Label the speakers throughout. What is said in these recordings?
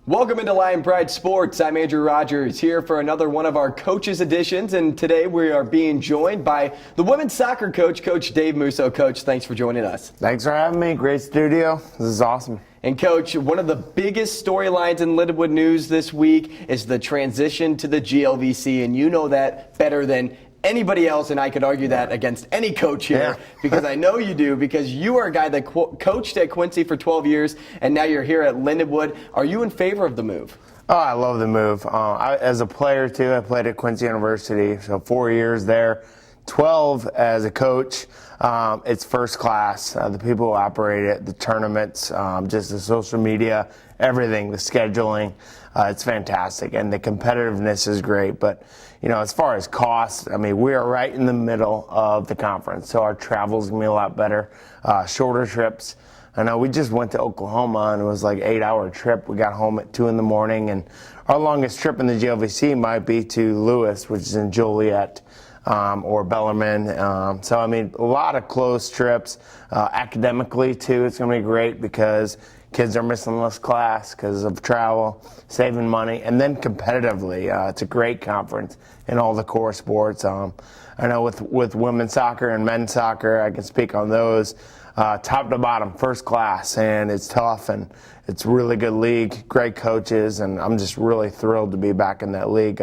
Speaker 1: Welcome into Lion Pride Sports. I'm Andrew Rogers here for another one of our Coaches Editions, and today we are being joined by the women's soccer coach, Coach Dave Musso. Coach, thanks for joining us.
Speaker 2: Thanks for having me. Great studio. This is awesome.
Speaker 1: And Coach, one of the biggest storylines in Lindenwood news this week is the transition to the GLVC, and you know that better than anybody else, and I could argue that against any coach here because I know you do, because you are a guy that coached at Quincy for 12 years, and now you're here at Lindenwood. Are you in favor of the move?
Speaker 2: Oh, I love the move. As a player, too, I played at Quincy University, so 4 years there. 12 as a coach. It's first class. The people who operate it, the tournaments, just the social media, everything, the scheduling. It's fantastic, and the competitiveness is great. But, you know, as far as costs, I mean, we are right in the middle of the conference, so our travel's going to be a lot better. Shorter trips. I know we just went to Oklahoma, and it was like an 8-hour trip. We got home at 2 in the morning, and our longest trip in the GLVC might be to Lewis, which is in Joliet. Or Bellarmine. So, I mean, a lot of close trips. Academically, too, it's going to be great because kids are missing less class because of travel, saving money. And then competitively, it's a great conference in all the core sports. I know with women's soccer and men's soccer, I can speak on those. Top to bottom, first class, and it's tough, and it's a really good league, great coaches, and I'm just really thrilled to be back in that league.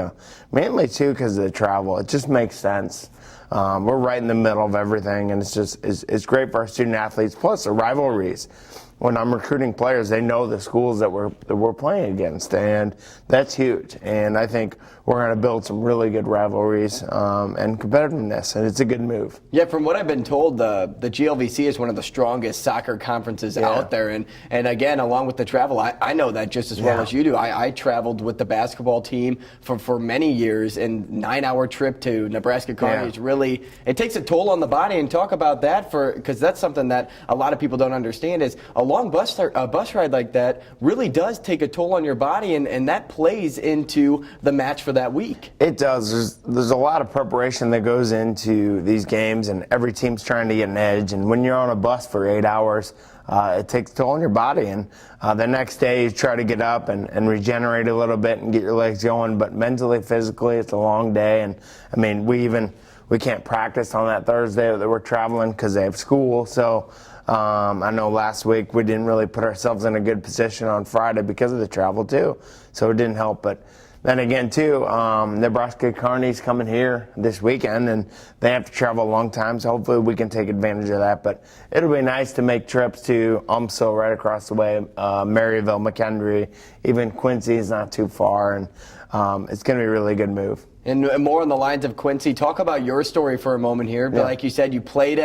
Speaker 2: Mainly, too, because of the travel. It just makes sense. We're right in the middle of everything, and it's great for our student athletes, plus the rivalries. When I'm recruiting players, they know the schools that we're playing against, and that's huge. And I think we're going to build some really good rivalries and competitiveness, and it's a good move.
Speaker 1: Yeah, from what I've been told, the GLVC is one of the strongest soccer conferences out there. And again, along with the travel, I know that just as well as you do. I traveled with the basketball team for many years, and 9-hour trip to Nebraska Kearney is really, it takes a toll on the body. And talk about that, because that's something that a lot of people don't understand, is a long bus ride like that really does take a toll on your body, and that plays into the match for that week.
Speaker 2: It does. There's a lot of preparation that goes into these games, and every team's trying to get an edge. And when you're on a bus for 8 hours, it takes a toll on your body. And the next day you try to get up and regenerate a little bit and get your legs going. But mentally, physically, it's a long day. And I mean, we can't practice on that Thursday that we're traveling because they have school. So I know last week we didn't really put ourselves in a good position on Friday because of the travel too. So it didn't help. But then again too, Nebraska Kearney's coming here this weekend, and they have to travel a long time. So hopefully we can take advantage of that. But it'll be nice to make trips to UMSL right across the way, Maryville, McHenry, even Quincy is not too far, and it's going to be a really good move.
Speaker 1: And more on the lines of Quincy, talk about your story for a moment here. But like you said, you played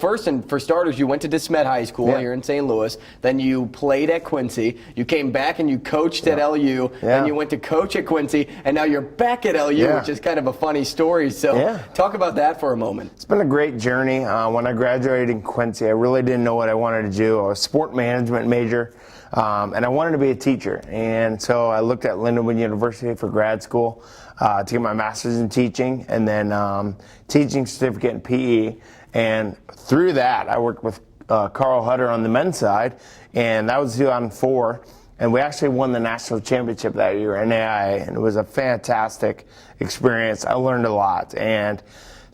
Speaker 1: first and for starters, you went to DeSmet High School here in St. Louis. Then you played at Quincy. You came back and you coached at LU. Then you went to coach at Quincy, and now you're back at LU, which is kind of a funny story. So talk about that for a moment.
Speaker 2: It's been a great journey. When I graduated in Quincy, I really didn't know what I wanted to do. I was a sport management major. And I wanted to be a teacher, and so I looked at Lindenwood University for grad school to get my master's in teaching, and then teaching certificate in PE. And through that, I worked with Carl Hutter on the men's side, and that was 2004. And we actually won the national championship that year in AIA, and it was a fantastic experience. I learned a lot, and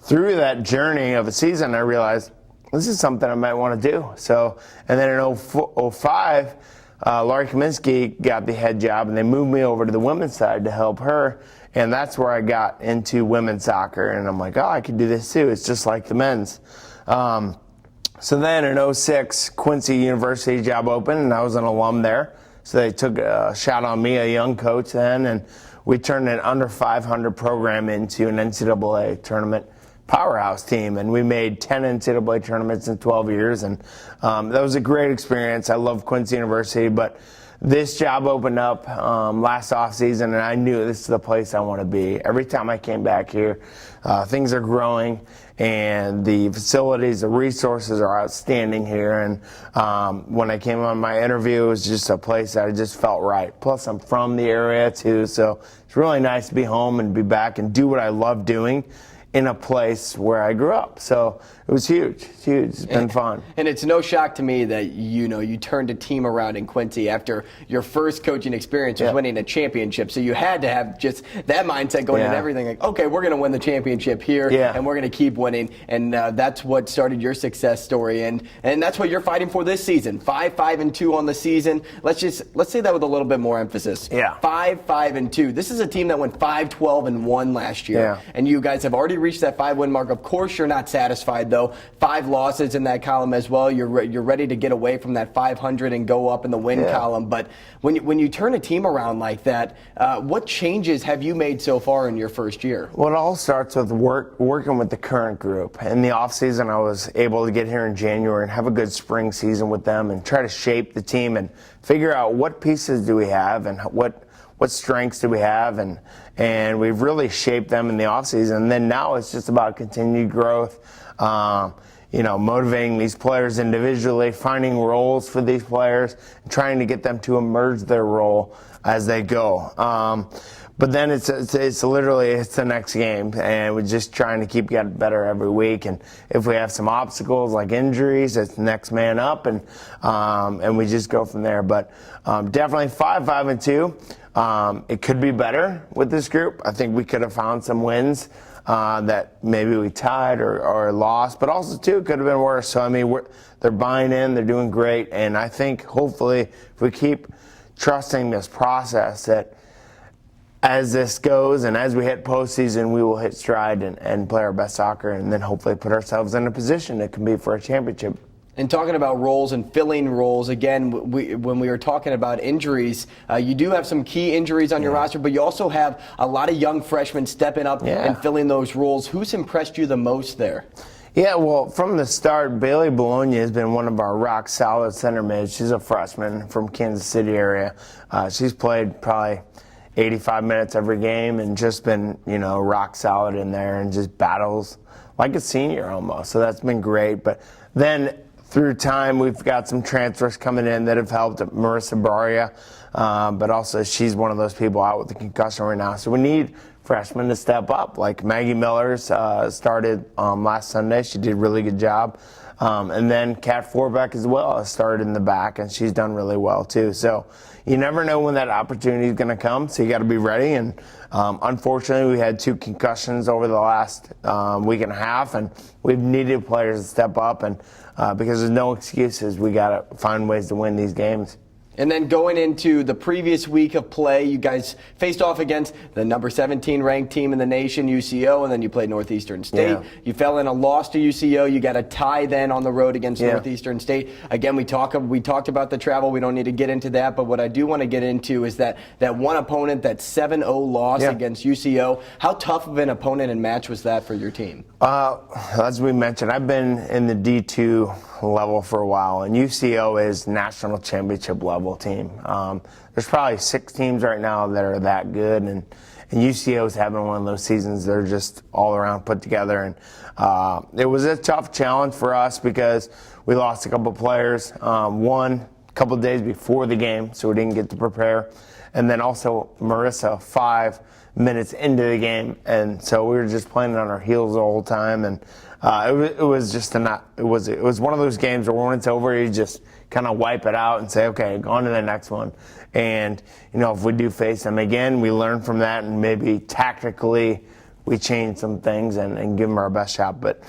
Speaker 2: through that journey of a season, I realized this is something I might want to do. So, and then in 2005. Laurie Kaminsky got the head job, and they moved me over to the women's side to help her, and that's where I got into women's soccer, and I'm like, oh, I could do this too. It's just like the men's. So then in 2006, Quincy University job opened, and I was an alum there, so they took a shot on me, a young coach then, and we turned an under 500 program into an NCAA tournament powerhouse team, and we made 10 NCAA tournaments in 12 years, and that was a great experience. I love Quincy University, but this job opened up last offseason, and I knew this is the place I want to be. Every time I came back here, things are growing, and the facilities, the resources are outstanding here, and when I came on my interview, it was just a place that I just felt right. Plus, I'm from the area, too, so it's really nice to be home and be back and do what I love doing. in a place where I grew up. So it was huge. It's been fun.
Speaker 1: And it's no shock to me that you turned a team around in Quincy after your first coaching experience was winning a championship. So you had to have just that mindset going into everything. Like, okay, we're going to win the championship here, and we're going to keep winning. And that's what started your success story. And that's what you're fighting for this season. 5-5-2 on the season. Let's say that with a little bit more emphasis. 5-5-2. This is a team that went 5-12-1 last year, and you guys have already reached that 5-win mark. Of course, you're not satisfied though. 5 losses in that column as well. You're ready to get away from that 500 and go up in the win column. But when you turn a team around like that, what changes have you made so far in your first year?
Speaker 2: Well, it all starts with working with the current group. In the offseason, I was able to get here in January and have a good spring season with them and try to shape the team and figure out what pieces do we have and what strengths do we have, and we've really shaped them in the offseason. And then now it's just about continued growth, motivating these players individually, finding roles for these players, and trying to get them to emerge their role as they go. But then it's literally the next game, and we're just trying to keep getting better every week. And if we have some obstacles like injuries, it's next man up, and we just go from there. But definitely 5-5-2. It could be better with this group. I think we could have found some wins that maybe we tied or lost, but also too it could have been worse. So I mean, they're buying in, they're doing great, and I think hopefully if we keep trusting this process that as this goes and as we hit postseason, we will hit stride and play our best soccer, and then hopefully put ourselves in a position to compete for a championship.
Speaker 1: And talking about roles and filling roles, again, when we were talking about injuries, you do have some key injuries on your roster, but you also have a lot of young freshmen stepping up and filling those roles. Who's impressed you the most there?
Speaker 2: Yeah, well, from the start, Bailey Bologna has been one of our rock-solid center mids. She's a freshman from Kansas City area. She's played probably 85 minutes every game and just been, rock solid in there and just battles like a senior almost. So that's been great. But then through time, we've got some transfers coming in that have helped. Marissa Baria, but also she's one of those people out with the concussion right now. So we need freshmen to step up. Like Maggie Miller's started last Sunday. She did a really good job. And then Kat Forbeck as well started in the back, and she's done really well too. So you never know when that opportunity is going to come, so you got to be ready. And unfortunately, we had 2 concussions over the last week and a half, and we've needed players to step up. And because there's no excuses, we got to find ways to win these games.
Speaker 1: And then going into the previous week of play, you guys faced off against the number 17 ranked team in the nation, UCO, and then you played Northeastern State. You fell in a loss to UCO. You got a tie then on the road against Northeastern State. Again, we talked about the travel. We don't need to get into that, but what I do want to get into is that one opponent, that 7-0 loss against UCO. How tough of an opponent and match was that for your team?
Speaker 2: As we mentioned, I've been in the D2 level for a while, and UCO is national championship level team. There's probably 6 teams right now that are that good, and UCO is having one of those seasons. They're just all around put together, and it was a tough challenge for us because we lost a couple players. One a couple days before the game, so we didn't get to prepare, and then also Marissa 5 minutes into the game, and so we were just playing on our heels the whole time, and it was just it was one of those games where when it's over, you just kind of wipe it out and say, okay, on to the next one. And if we do face them again, we learn from that, and maybe tactically we change some things and give them our best shot. But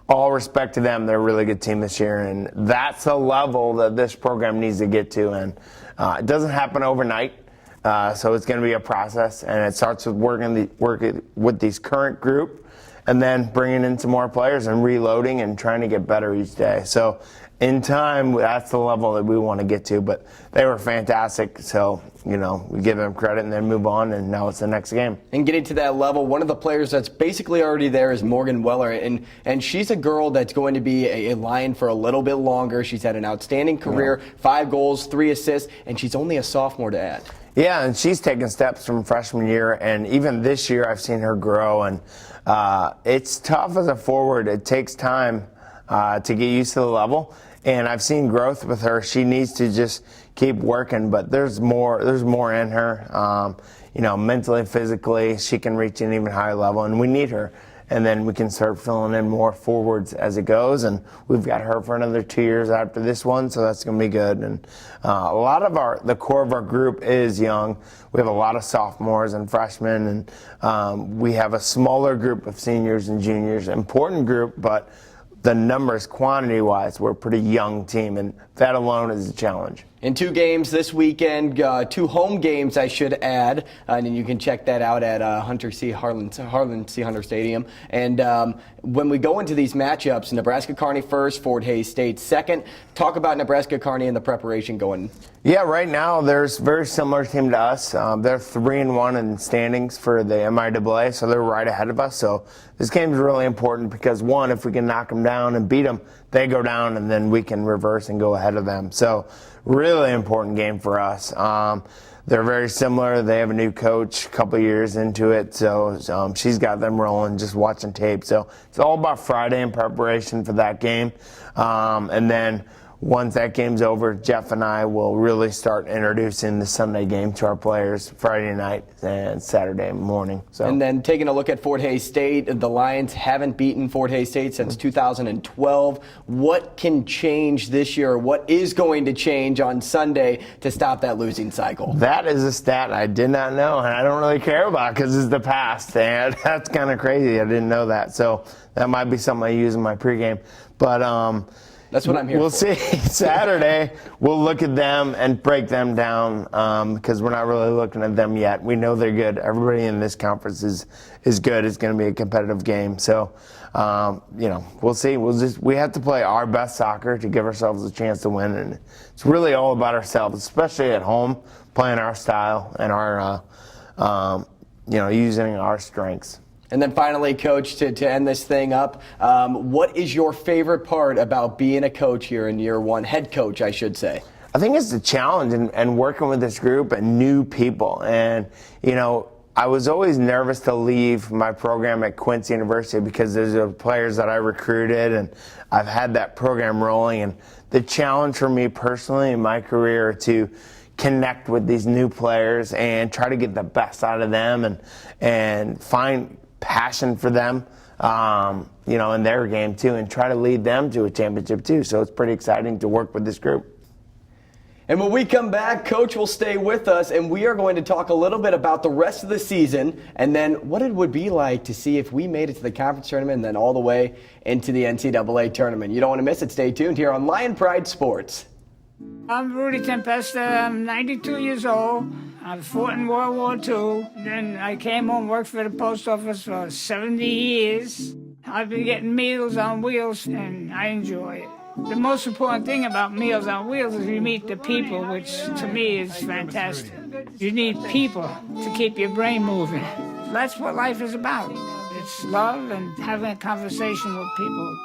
Speaker 2: all respect to them, they're a really good team this year, and that's a level that this program needs to get to, and it doesn't happen overnight. So it's going to be a process, and it starts with working with these current group, and then bringing in some more players and reloading and trying to get better each day. So in time, that's the level that we want to get to. But they were fantastic, so we give them credit and then move on, and now it's the next game.
Speaker 1: And getting to that level, one of the players that's basically already there is Morgan Weller, and she's a girl that's going to be a Lion for a little bit longer. She's had an outstanding career, 5 goals, 3 assists, and she's only a sophomore to add.
Speaker 2: Yeah, and she's taken steps from freshman year, and even this year I've seen her grow, and it's tough as a forward. It takes time to get used to the level, and I've seen growth with her. She needs to just keep working, but there's more in her. Mentally, physically, she can reach an even higher level, and we need her. and then we can start filling in more forwards as it goes. And we've got her for another 2 years after this one, so that's going to be good. And a lot of the core of our group is young. We have a lot of sophomores and freshmen, and we have a smaller group of seniors and juniors. Important group, but the numbers, quantity-wise, we're a pretty young team, and that alone is a challenge.
Speaker 1: In 2 games this weekend, 2 home games, I should add, and you can check that out at Harlan C. Hunter Stadium. And when we go into these matchups, Nebraska Kearney first, Fort Hays State second. Talk about Nebraska Kearney and the preparation going.
Speaker 2: Yeah, right now there's a very similar team to us. They're 3-1 in standings for the MIAA, so they're right ahead of us. So this game is really important because, one, if we can knock them down and beat them, they go down, and then we can reverse and go ahead of them. So really important game for us. They're very similar. They have a new coach a couple years into it, so she's got them rolling, just watching tape. So it's all about Friday in preparation for that game. And then once that game's over, Jeff and I will really start introducing the Sunday game to our players Friday night and Saturday morning. So.
Speaker 1: And then taking a look at Fort Hays State, the Lions haven't beaten Fort Hays State since 2012. What can change this year? What is going to change on Sunday to stop that losing cycle?
Speaker 2: That is a stat I did not know, and I don't really care about because it's the past, and that's kind of crazy. I didn't know that. So that might be something I use in my pregame. But
Speaker 1: that's what I'm here
Speaker 2: for. We'll see. Saturday, we'll look at them and break them down because we're not really looking at them yet. We know they're good. Everybody in this conference is good. It's going to be a competitive game. So, we'll see. We have to play our best soccer to give ourselves a chance to win. And it's really all about ourselves, especially at home, playing our style and our, using our strengths.
Speaker 1: And then finally, Coach, to end this thing up, what is your favorite part about being a coach here in year one? Head coach, I should say.
Speaker 2: I think it's the challenge and working with this group and new people. And, I was always nervous to leave my program at Quincy University because there's the players that I recruited and I've had that program rolling. And the challenge for me personally in my career to connect with these new players and try to get the best out of them and find passion for them, in their game too, and try to lead them to a championship too. So it's pretty exciting to work with this group.
Speaker 1: And when we come back, Coach will stay with us, and we are going to talk a little bit about the rest of the season and then what it would be like to see if we made it to the conference tournament and then all the way into the NCAA tournament. You don't want to miss it. Stay tuned here on Lion Pride Sports.
Speaker 3: I'm Rudy Tempesta. I'm 92 years old. I fought in World War II. Then I came home, worked for the post office for 70 years. I've been getting Meals on Wheels, and I enjoy it. The most important thing about Meals on Wheels is you meet the people, which to me is fantastic. You need people to keep your brain moving. That's what life is about. It's love and having a conversation with people.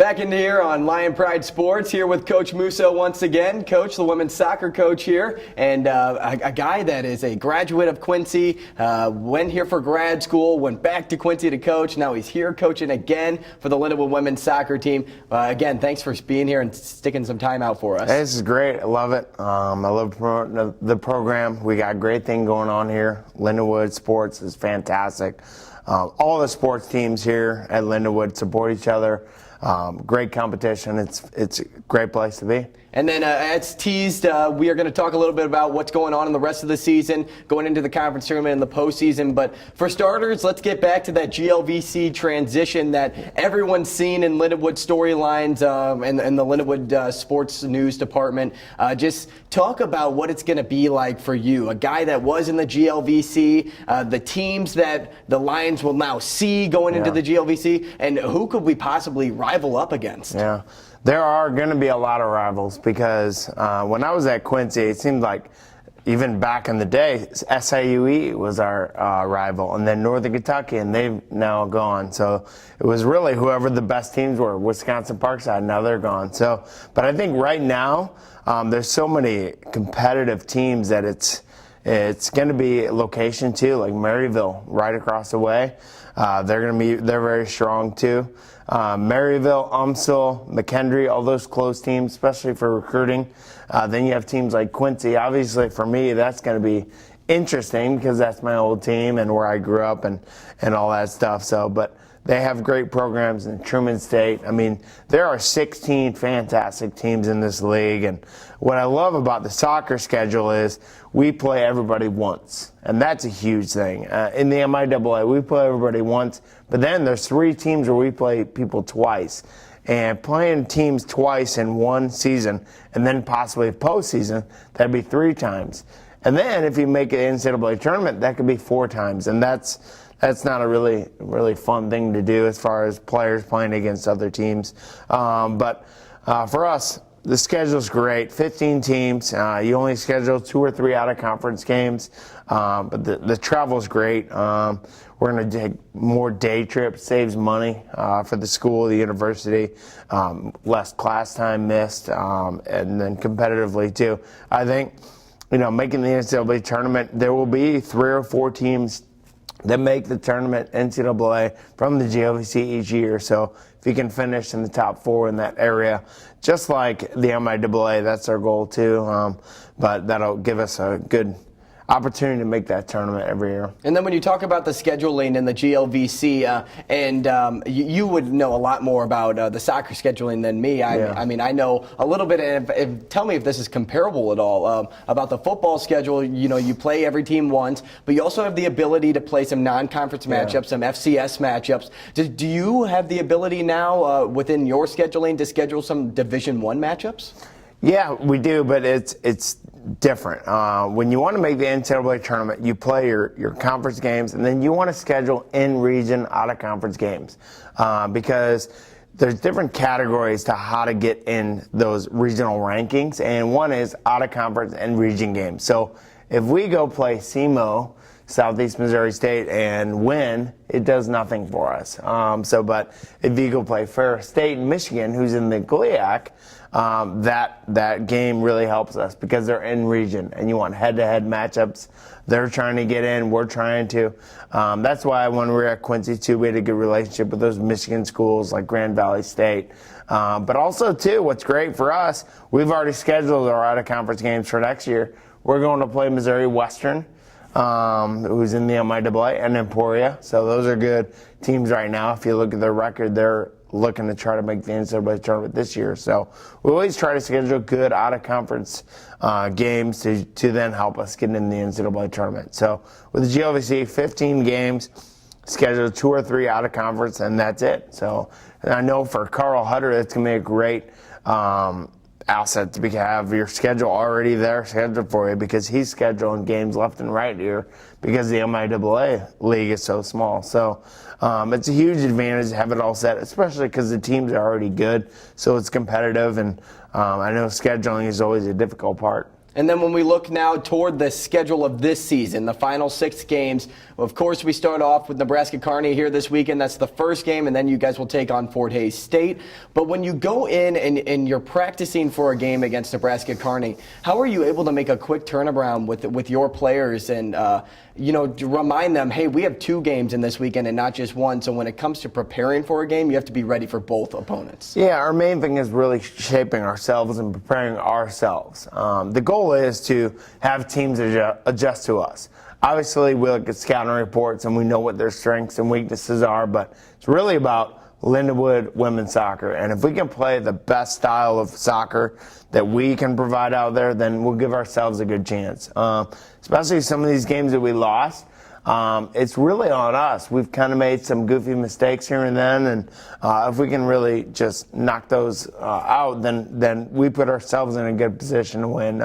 Speaker 1: Back in here on Lion Pride Sports, here with Coach Musso once again. Coach, the women's soccer coach here, and a guy that is a graduate of Quincy, went here for grad school, went back to Quincy to coach. Now he's here coaching again for the Lindenwood women's soccer team. Again, thanks for being here and sticking some time out for us.
Speaker 2: Hey, this is great. I love it. I love promoting the program. We got a great thing going on here. Lindenwood Sports is fantastic. All the sports teams here at Lindenwood support each other. Great competition. It's a great place to be.
Speaker 1: And then as teased, we are going to talk a little bit about what's going on in the rest of the season, going into the conference tournament and the postseason. But for starters, let's get back to that GLVC transition that everyone's seen in Lindenwood storylines and the Lindenwood sports news department. Just talk about what it's going to be like for you, a guy that was in the GLVC, the teams that the Lions will now see going into the GLVC, and who could we possibly rival up against?
Speaker 2: Yeah. There are going to be a lot of rivals because when I was at Quincy, it seemed like even back in the day, SIUE was our rival, and then Northern Kentucky, and they've now gone. So it was really whoever the best teams were. Wisconsin Parkside, now they're gone. So, but I think right now there's so many competitive teams that it's going to be location too, like Maryville, right across the way. They're very strong too. Maryville, UMSL, McKendree, all those close teams, especially for recruiting. Then you have teams like Quincy. Obviously, for me, that's going to be interesting because that's my old team and where I grew up and all that stuff. So, but they have great programs in Truman State. I mean, there are 16 fantastic teams in this league. And what I love about the soccer schedule is we play everybody once. And that's a huge thing. In the MIAA, we play everybody once. But then there's 3 teams where we play people twice. And playing teams twice in one season and then possibly a postseason, that'd be 3 times. And then if you make an NCAA tournament, that could be 4 times. And that's not a really fun thing to do as far as players playing against other teams. But for us, the schedule's great. 15 teams. You only schedule 2 or 3 out-of-conference games. But the travel's great. We're going to take more day trips, saves money for the school, the university, less class time missed, and then competitively too. I think, making the NCAA tournament, there will be 3 or 4 teams that make the tournament NCAA from the GLVC each year. So if you can finish in the top 4 in that area, just like the MIAA, that's our goal too. But that'll give us a good opportunity to make that tournament every year.
Speaker 1: And then when you talk about the scheduling and the GLVC, you would know a lot more about the soccer scheduling than me. I mean, I know a little bit, and tell me if this is comparable at all, about the football schedule. You play every team once, but you also have the ability to play some non-conference matchups, some FCS matchups. Do you have the ability now within your scheduling to schedule some Division I matchups?
Speaker 2: Yeah, we do, but it's different. When you want to make the NCAA tournament, you play your conference games, and then you want to schedule in-region, out-of-conference games because there's different categories to how to get in those regional rankings, and one is out-of-conference and region games. So if we go play SEMO, Southeast Missouri State, and win, it does nothing for us. But if you go play Ferris State in Michigan, who's in the GLIAC, that game really helps us because they're in region and you want head-to-head matchups. They're trying to get in, we're trying to. That's why when we were at Quincy too, we had a good relationship with those Michigan schools like Grand Valley State. But also too, what's great for us, we've already scheduled our out-of-conference games for next year. We're going to play Missouri Western, who's in the MIAA, and Emporia. So those are good teams right now. If you look at their record, they're looking to try to make the NCAA tournament this year. So we always try to schedule good out-of-conference games to then help us get in the NCAA tournament. So with the GLVC, 15 games, schedule 2 or 3 out-of-conference, and that's it. So and I know for Carl Hutter, that's going to be a great asset to have your schedule already there scheduled for you because he's scheduling games left and right here because the MIAA league is so small. So it's a huge advantage to have it all set, especially because the teams are already good, so it's competitive, and I know scheduling is always a difficult part.
Speaker 1: And then when we look now toward the schedule of this season, the final 6 games, of course, we start off with Nebraska Kearney here this weekend. That's the first game, and then you guys will take on Fort Hays State. But when you go in and you're practicing for a game against Nebraska Kearney, how are you able to make a quick turnaround with your players and to remind them, hey, we have 2 games in this weekend and not just one. So when it comes to preparing for a game, you have to be ready for both opponents.
Speaker 2: Yeah, our main thing is really shaping ourselves and preparing ourselves. The goal is to have teams adjust to us. Obviously, we look at scouting reports and we know what their strengths and weaknesses are, but it's really about Lindenwood women's soccer. And if we can play the best style of soccer that we can provide out there, then we'll give ourselves a good chance. Especially some of these games that we lost. It's really on us. We've kind of made some goofy mistakes here and then, and if we can really just knock those out, then we put ourselves in a good position to win.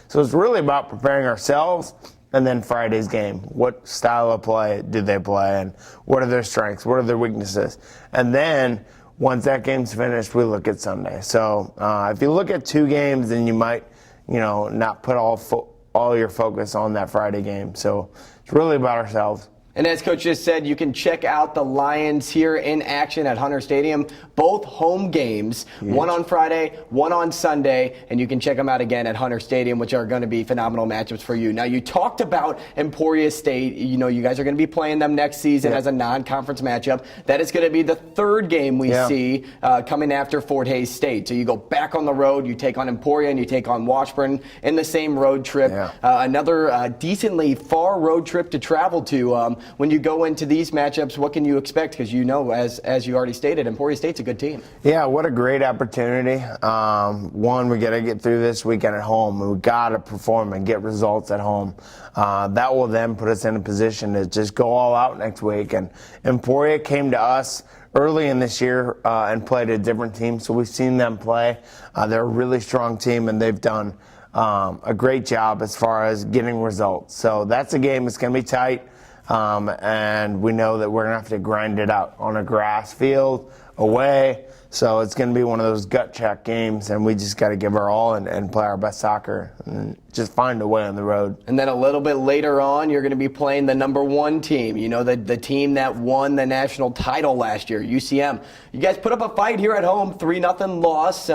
Speaker 2: So it's really about preparing ourselves, and then Friday's game. What style of play do they play, and what are their strengths? What are their weaknesses? And then once that game's finished, we look at Sunday. So if you look at 2 games, then you might, not put all your focus on that Friday game. So it's really about ourselves.
Speaker 1: And as Coach just said, you can check out the Lions here in action at Hunter Stadium. Both home games, one on Friday, one on Sunday, and you can check them out again at Hunter Stadium, which are going to be phenomenal matchups for you. Now, you talked about Emporia State. You guys are going to be playing them next season as a non-conference matchup. That is going to be the 3rd game we see coming after Fort Hays State. So you go back on the road, you take on Emporia, and you take on Washburn in the same road trip. Another decently far road trip to travel to. When you go into these matchups, what can you expect? Because as you already stated, Emporia State's a good team.
Speaker 2: Yeah, what a great opportunity. One, we got to get through this weekend at home. We got to perform and get results at home. That will then put us in a position to just go all out next week. And Emporia came to us early in this year and played a different team, so we've seen them play. They're a really strong team, and they've done a great job as far as getting results. So that's a game that's going to be tight. And we know that we're going to have to grind it out on a grass field, away. So it's going to be one of those gut check games, and we just got to give our all and play our best soccer and just find a way on the road.
Speaker 1: And then a little bit later on, you're going to be playing the number 1 team, the team that won the national title last year, UCM. You guys put up a fight here at home, 3-0 loss.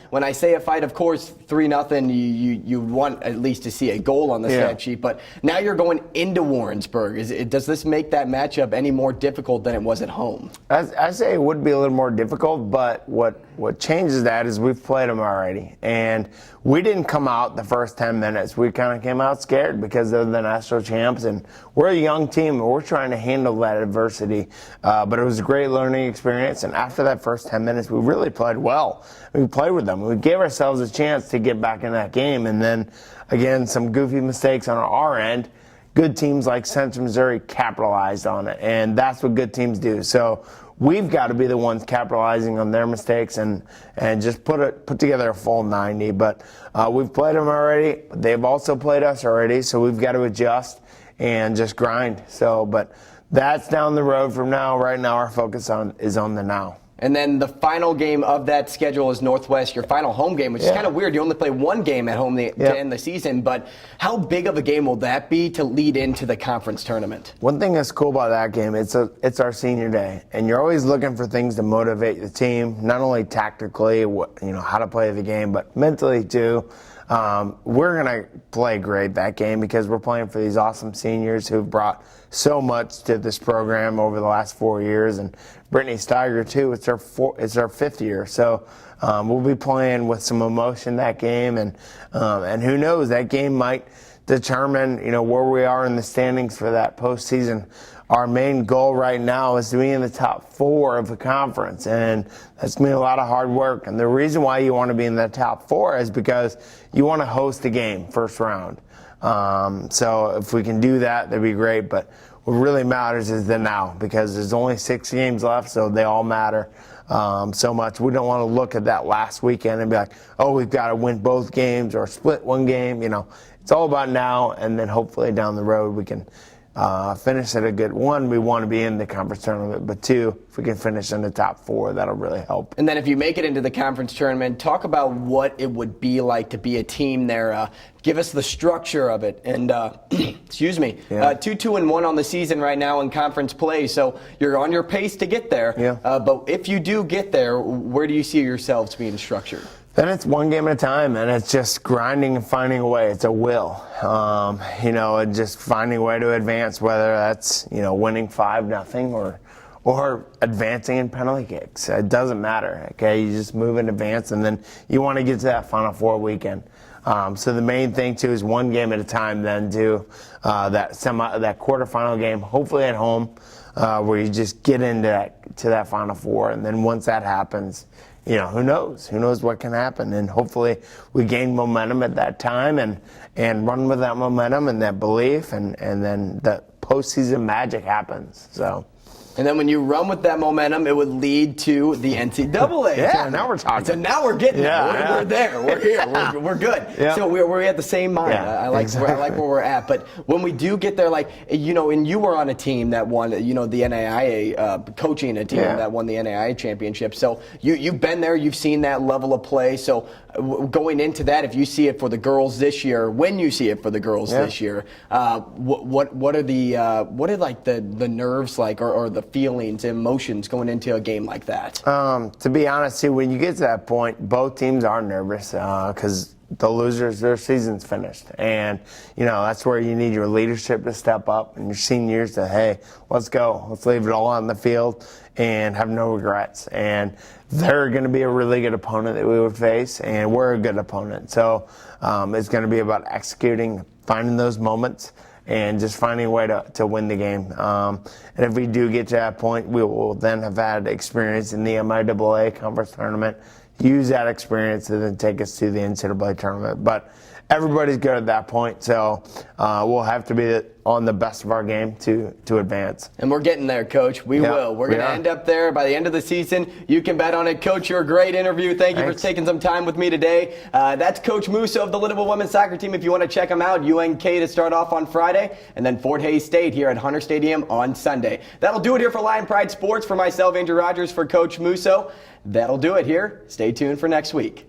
Speaker 1: When I say a fight, of course, 3-0, you want at least to see a goal on the stat sheet. But now you're going into Warrensburg. Does this make that matchup any more difficult than it was at home?
Speaker 2: I say it would be a little more difficult, but what changes that is we've played them already. And we didn't come out the first 10 minutes. We kind of came out scared because they're the national champs, and we're a young team, and we're trying to handle that adversity. But it was a great learning experience, and after that first 10 minutes, we really played well. We played with them. We gave ourselves a chance to get back in that game, and then, again, some goofy mistakes on our end. Good teams like Central Missouri capitalized on it, and that's what good teams do. So we've got to be the ones capitalizing on their mistakes and just put together a full 90. But we've played them already. They've also played us already, so we've got to adjust and just grind. But that's down the road from now. Right now, our focus is on the now.
Speaker 1: And then the final game of that schedule is Northwest, your final home game, which is kind of weird. You only play one game at home to end the season, but how big of a game will that be to lead into the conference tournament?
Speaker 2: One thing that's cool about that game, it's our senior day, and you're always looking for things to motivate the team, not only tactically, how to play the game, but mentally too. We're going to play great that game because we're playing for these awesome seniors who've brought so much to this program over the last 4 years, and Brittany Steiger too. It's our 5th year, so we'll be playing with some emotion that game, and who knows, that game might determine where we are in the standings for that postseason. Our main goal right now is to be in the top 4 of the conference, and that's going to be a lot of hard work. And the reason why you want to be in the top 4 is because you want to host a game first round. So if we can do that, that'd be great. But what really matters is the now, because there's only 6 games left, so they all matter so much. We don't want to look at that last weekend and be like, oh, we've got to win both games or split one game. It's all about now, and then hopefully down the road we can finish at a good one. We want to be in the conference tournament, but two, if we can finish in the top four, that'll really help.
Speaker 1: And then if you make it into the conference tournament, talk about what it would be like to be a team there. Give us the structure of it. And excuse me, 2-2-1 on the season right now in conference play. So you're on your pace to get there.
Speaker 2: Yeah.
Speaker 1: But if you do get there, where do you see yourselves being structured?
Speaker 2: Then it's one game at a time, and it's just grinding and finding a way. It's a will, and just finding a way to advance, whether that's, winning 5-0 or advancing in penalty kicks. It doesn't matter, okay? You just move and advance, and then you want to get to that Final Four weekend. So the main thing, too, is one game at a time, then to that quarterfinal game, hopefully at home, where you just get into that Final Four. And then once that happens, who knows? Who knows what can happen? And hopefully we gain momentum at that time and run with that momentum and that belief, and then the postseason magic happens. So.
Speaker 1: And then when you run with that momentum, it would lead to the NCAA.
Speaker 2: Yeah, now we're talking.
Speaker 1: So now we're getting there. We're there. We're here. We're good. Yeah. So we're at the same mind.
Speaker 2: Yeah,
Speaker 1: I like where we're at. But when we do get there, and you were on a team that won, the NAIA, coaching a team that won the NAIA championship. So you've been there. You've seen that level of play. So going into that, if you see it for the girls this year, when you see it for the girls this year, what are the nerves like, or the feelings, emotions going into a game like that?
Speaker 2: To be honest, too, when you get to that point, both teams are nervous because the losers, their season's finished. And, that's where you need your leadership to step up and your seniors to, hey, let's go. Let's leave it all on the field and have no regrets. And they're going to be a really good opponent that we would face, and we're a good opponent. So it's going to be about executing, finding those moments, and just finding a way to win the game. And if we do get to that point, we will then have had experience in the MIAA conference tournament, use that experience to then take us to the NCAA tournament. But everybody's good at that point, so we'll have to be on the best of our game to advance.
Speaker 1: And we're getting there, Coach. We will. We're going to end up there by the end of the season. You can bet on it. Coach, you're a great interview. Thank you for taking some time with me today. That's Coach Musso of the Littleville women's soccer team. If you want to check them out, UNK to start off on Friday, and then Fort Hays State here at Hunter Stadium on Sunday. That'll do it here for Lion Pride Sports. For myself, Andrew Rogers, for Coach Musso. That'll do it here. Stay tuned for next week.